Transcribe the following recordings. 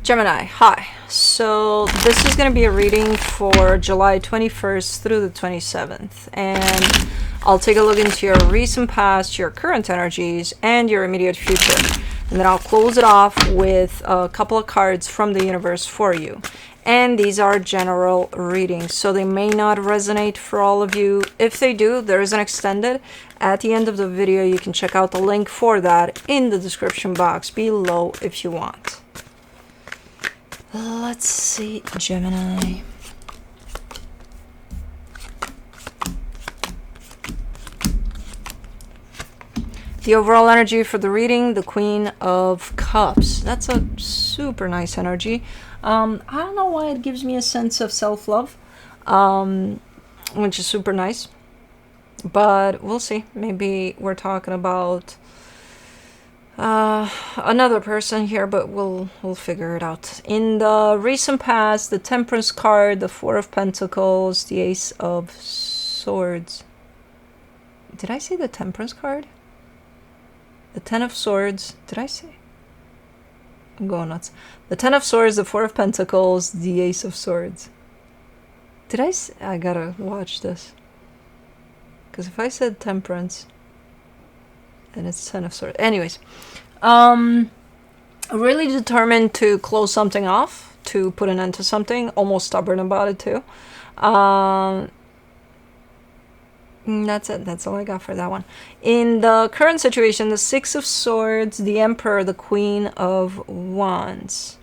Gemini, hi. So this is going to be a reading for July 21st through the 27th. And I'll take a look into your recent past, your current energies, and your immediate future. And then I'll close it off with a couple of cards from the universe for you. And these are general readings, so they may not resonate for all of you. If they do, there is an extended. At the end of the video, you can check out the link for that in the description box below if you want. Let's see, Gemini. The overall energy for the reading, the Queen of Cups. That's a super nice energy. I don't know why it gives me a sense of self-love, which is super nice. But we'll see. Maybe we're talking about another person here, but we'll figure it out. In the recent past, the Temperance card, the Four of Pentacles, the Ace of Swords. Did I say the Temperance card? The Ten of Swords. Did I say? I'm going nuts. The Ten of Swords, the Four of Pentacles, the Ace of Swords. Did I say? I gotta watch this. Because if I said Temperance, then it's Ten of Swords. Anyways, really determined to close something off, to put an end to something. Almost stubborn about it too. That's it. That's all I got for that one. In the current situation, the Six of Swords, the Emperor, the Queen of Wands.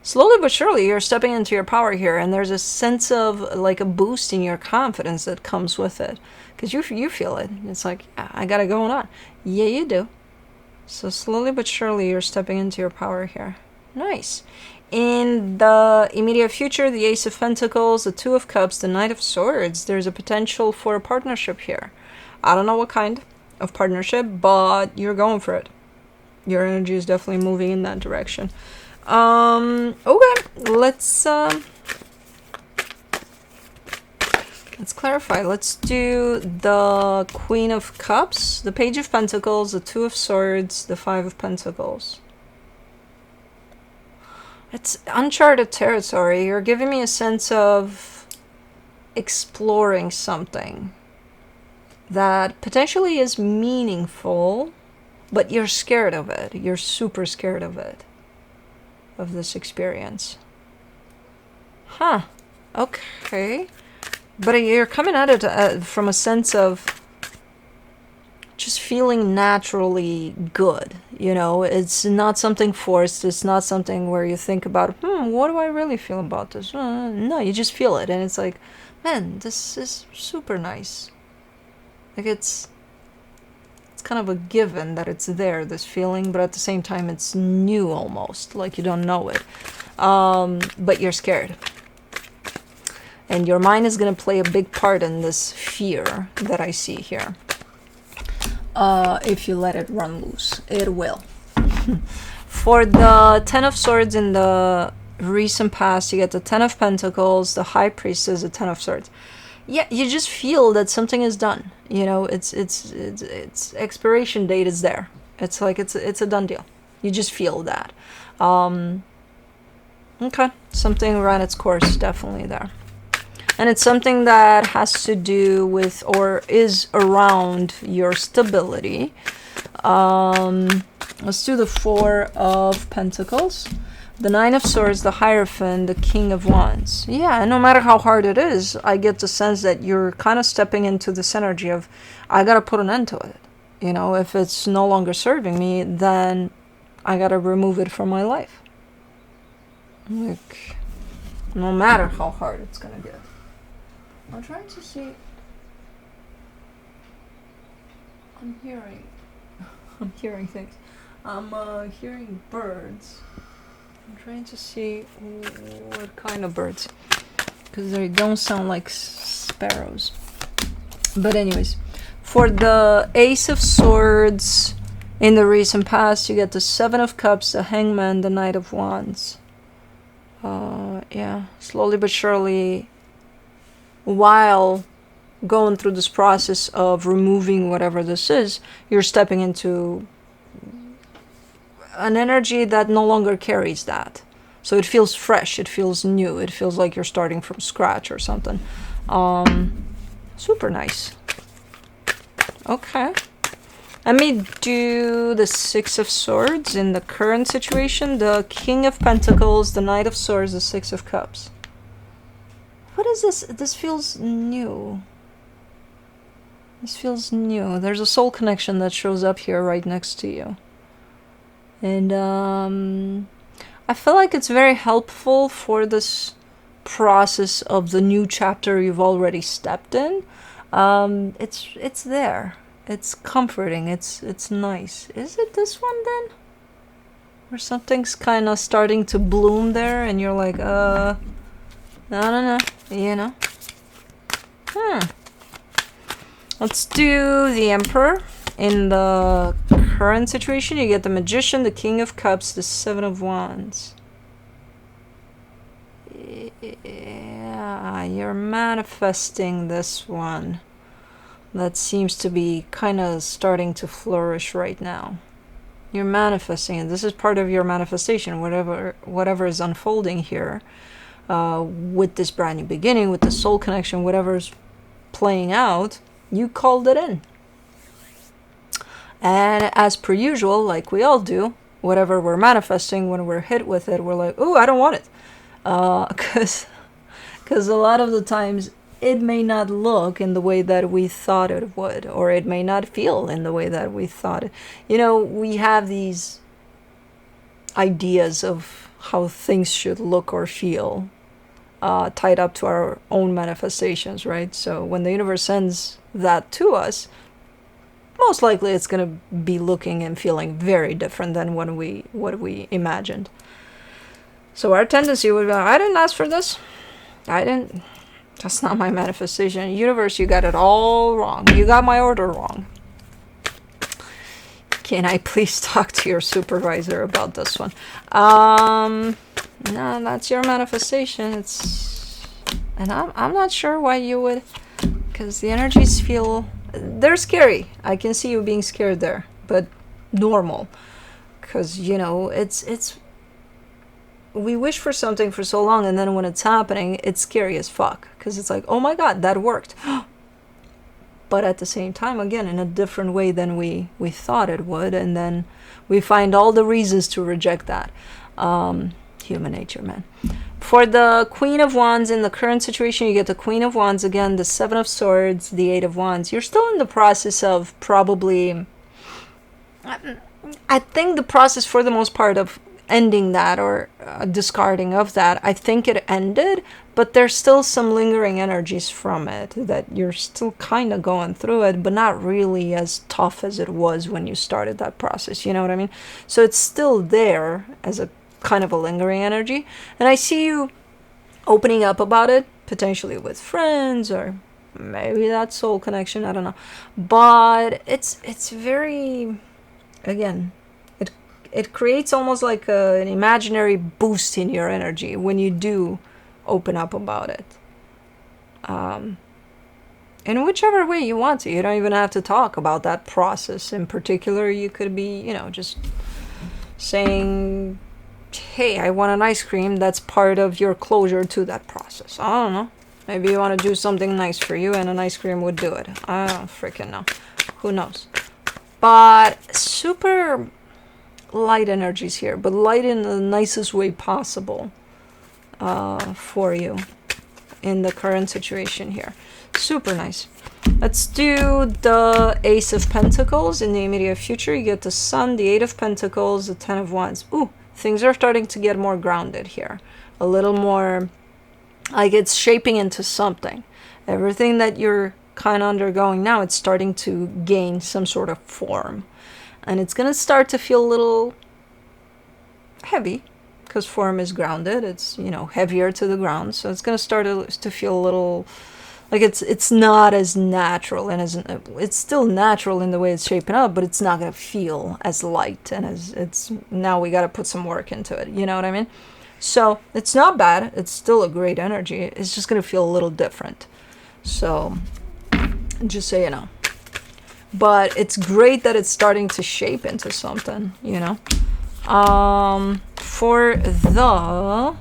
Slowly but surely, you're stepping into your power here, and there's a sense of like a boost in your confidence that comes with it. Because you feel it. It's like, yeah, I got it going on. Yeah, you do. So slowly but surely, you're stepping into your power here. Nice. In the immediate future, the Ace of Pentacles, the Two of Cups, the Knight of Swords. There's a potential for a partnership here. I don't know what kind of partnership, but you're going for it. Your energy is definitely moving in that direction. Okay, let's clarify. Let's do the Queen of Cups, the Page of Pentacles, the Two of Swords, the Five of Pentacles. It's uncharted territory. You're giving me a sense of exploring something that potentially is meaningful, but you're scared of it. You're super scared of it, of this experience. Huh. Okay. But you're coming at it from a sense of just feeling naturally good. You know, it's not something forced. It's not something where you think about, what do I really feel about this? No, you just feel it. And it's like, man, this is super nice. Like it's kind of a given that it's there, this feeling, but at the same time, it's new almost, like you don't know it. But you're scared. And your mind is going to play a big part in this fear that I see here. If you let it run loose, it will. For the Ten of Swords in the recent past, you get the Ten of Pentacles, the High Priestess, the Ten of Swords. Yeah, you just feel that something is done. You know, it's expiration date is there. It's like it's a done deal. You just feel that. Okay, something ran its course, definitely there. And it's something that has to do with or is around your stability. Let's do the Four of Pentacles. The Nine of Swords, the Hierophant, the King of Wands. Yeah, no matter how hard it is, I get the sense that you're kind of stepping into this energy of, I got to put an end to it. You know, if it's no longer serving me, then I got to remove it from my life. Like, no matter how hard it's going to get. I'm trying to see. I'm hearing things. I'm hearing birds. I'm trying to see what kind of birds, because they don't sound like sparrows. But anyways, for the Ace of Swords in the recent past, you get the Seven of Cups, the Hangman, the Knight of Wands. Yeah, slowly but surely, while going through this process of removing whatever this is, you're stepping into an energy that no longer carries that. So it feels fresh, it feels new, it feels like you're starting from scratch or something. Super nice. Okay. Let me do the Six of Swords in the current situation. The King of Pentacles, the Knight of Swords, the Six of Cups. What is this? This feels new. This feels new. There's a soul connection that shows up here right next to you. And I feel like it's very helpful for this process of the new chapter you've already stepped in. It's there. It's comforting. It's nice. Is it this one then? Where something's kind of starting to bloom there and you're like, I don't know, you know? Let's do the Emperor. In the current situation, you get the Magician, the King of Cups, the Seven of Wands. Yeah, you're manifesting this one. That seems to be kind of starting to flourish right now. You're manifesting it. This is part of your manifestation, whatever is unfolding here. With this brand new beginning, with the soul connection, whatever's playing out, you called it in. And as per usual, like we all do, whatever we're manifesting, when we're hit with it, we're like, ooh, I don't want it. Because a lot of the times it may not look in the way that we thought it would, or it may not feel in the way that we thought it. You know, we have these ideas of how things should look or feel tied up to our own manifestations, right? So when the universe sends that to us, most likely it's going to be looking and feeling very different than what we imagined. So our tendency would be, I didn't ask for this. That's not my manifestation. Universe, you got it all wrong. You got my order wrong. Can I please talk to your supervisor about this one? No, that's your manifestation. And I'm not sure why you would, because the energies feel, they're scary. I can see you being scared there, but normal. Because, you know, it's we wish for something for so long, and then when it's happening, it's scary as fuck. Because it's like, oh my god, that worked. But at the same time, again, in a different way than we thought it would, and then we find all the reasons to reject that. Human nature, man. For the Queen of Wands, in the current situation, you get the Queen of Wands again, the Seven of Swords, the Eight of Wands. You're still in the process of probably, I think the process for the most part of ending that or discarding of that, I think it ended, but there's still some lingering energies from it that you're still kind of going through it, but not really as tough as it was when you started that process, you know what I mean? So it's still there as a kind of a lingering energy, and I see you opening up about it, potentially with friends or maybe that soul connection, I don't know, but it's very, again, it creates almost like an imaginary boost in your energy when you do open up about it. In whichever way you want to. You don't even have to talk about that process in particular. You could be, you know, just saying, hey, I want an ice cream. That's part of your closure to that process. I don't know. Maybe you want to do something nice for you and an ice cream would do it. I don't freaking know. Who knows? But super light energies here, but light in the nicest way possible for you in the current situation here. Super nice. Let's do the Ace of Pentacles. In the immediate future, you get the Sun, the Eight of Pentacles, the Ten of Wands. Ooh, things are starting to get more grounded here. A little more like it's shaping into something. Everything that you're kind of undergoing now, it's starting to gain some sort of form. And it's going to start to feel a little heavy because form is grounded. It's, you know, heavier to the ground. So it's going to start to feel a little like it's not as natural, and it's still natural in the way it's shaping up, but it's not going to feel as light, and as it's now we got to put some work into it. You know what I mean? So it's not bad. It's still a great energy. It's just going to feel a little different. So just so you know. But it's great that it's starting to shape into something, you know. For the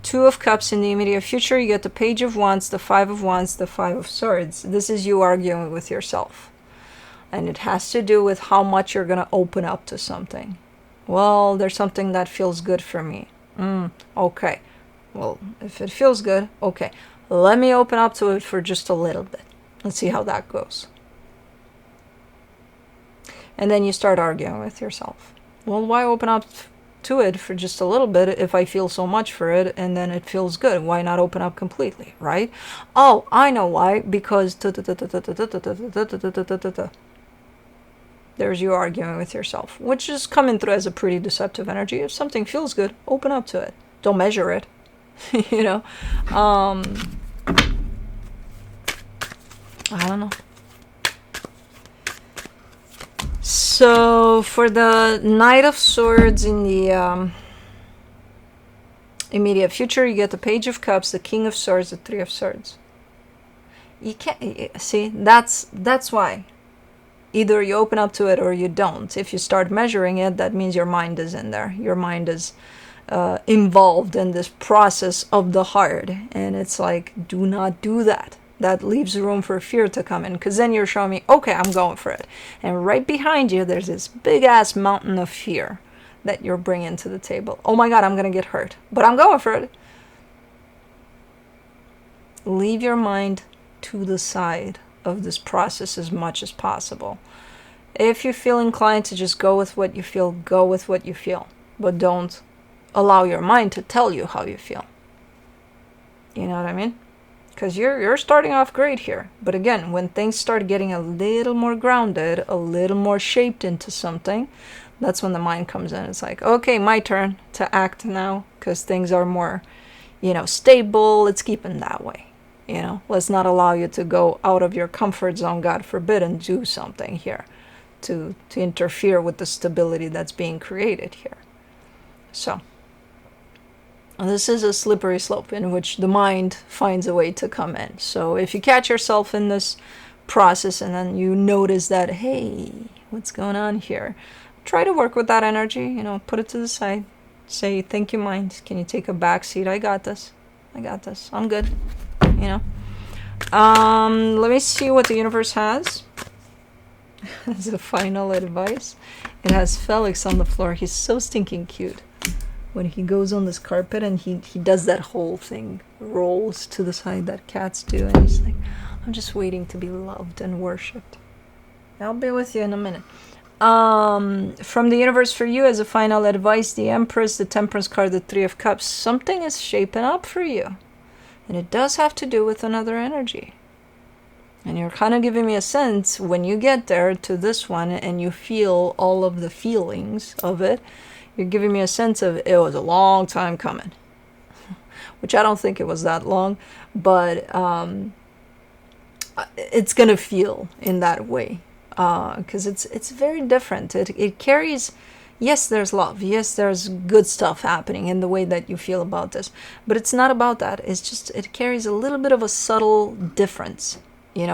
Two of Cups in the immediate future, you get the Page of Wands, the Five of Wands, the Five of Swords. This is you arguing with yourself. And it has to do with how much you're going to open up to something. Well, there's something that feels good for me. Okay. Well, if it feels good, okay. Let me open up to it for just a little bit. Let's see how that goes. And then you start arguing with yourself. Well, why open up to it for just a little bit if I feel so much for it and then it feels good? Why not open up completely, right? Oh, I know why. Because there's you arguing with yourself, which is coming through as a pretty deceptive energy. If something feels good, open up to it. Don't measure it. You know, I don't know. So for the Knight of Swords in the immediate future, you get the Page of Cups, the King of Swords, the Three of Swords. You can't see, that's why. Either you open up to it or you don't. If you start measuring it, that means your mind is in there. Your mind is involved in this process of the heart, and it's like, do not do that. That leaves room for fear to come in, because then you're showing me, okay, I'm going for it, and right behind you there's this big ass mountain of fear that you're bringing to the table. Oh my god, I'm gonna get hurt, but I'm going for it. Leave your mind to the side of this process as much as possible. If you feel inclined to just go with what you feel, go with what you feel, but don't allow your mind to tell you how you feel. You know what I mean? Because you're starting off great here. But again, when things start getting a little more grounded, a little more shaped into something, that's when the mind comes in. It's like, okay, my turn to act now, because things are more, stable. Let's keep them that way. Let's not allow you to go out of your comfort zone, God forbid, and do something here to interfere with the stability that's being created here. So this is a slippery slope in which the mind finds a way to come in. So if you catch yourself in this process and then you notice that, hey, what's going on here? Try to work with that energy, put it to the side. Say, thank you, mind. Can you take a back seat? I got this. I'm good. Let me see what the universe has as a final advice. It has Felix on the floor. He's so stinking cute. When he goes on this carpet and he does that whole thing, rolls to the side that cats do, and he's like, I'm just waiting to be loved and worshipped. I'll be with you in a minute. From the universe for you as a final advice, the Empress, the Temperance card, the Three of Cups. Something is shaping up for you. And it does have to do with another energy. And you're kind of giving me a sense when you get there to this one and you feel all of the feelings of it, you're giving me a sense of it was a long time coming. Which I don't think it was that long, but it's going to feel in that way. Because it's very different. It carries, yes, there's love. Yes, there's good stuff happening in the way that you feel about this. But it's not about that. It's just, it carries a little bit of a subtle difference,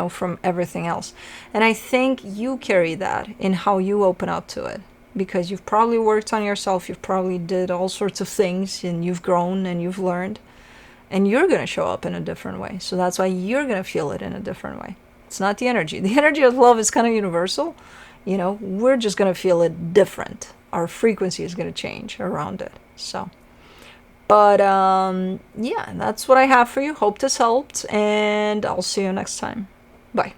from everything else. And I think you carry that in how you open up to it. Because you've probably worked on yourself, you've probably did all sorts of things, and you've grown and you've learned. And you're going to show up in a different way. So that's why you're going to feel it in a different way. It's not the energy. The energy of love is kind of universal. We're just going to feel it different. Our frequency is going to change around it. So, but yeah, that's what I have for you. Hope this helped, and I'll see you next time. Bye.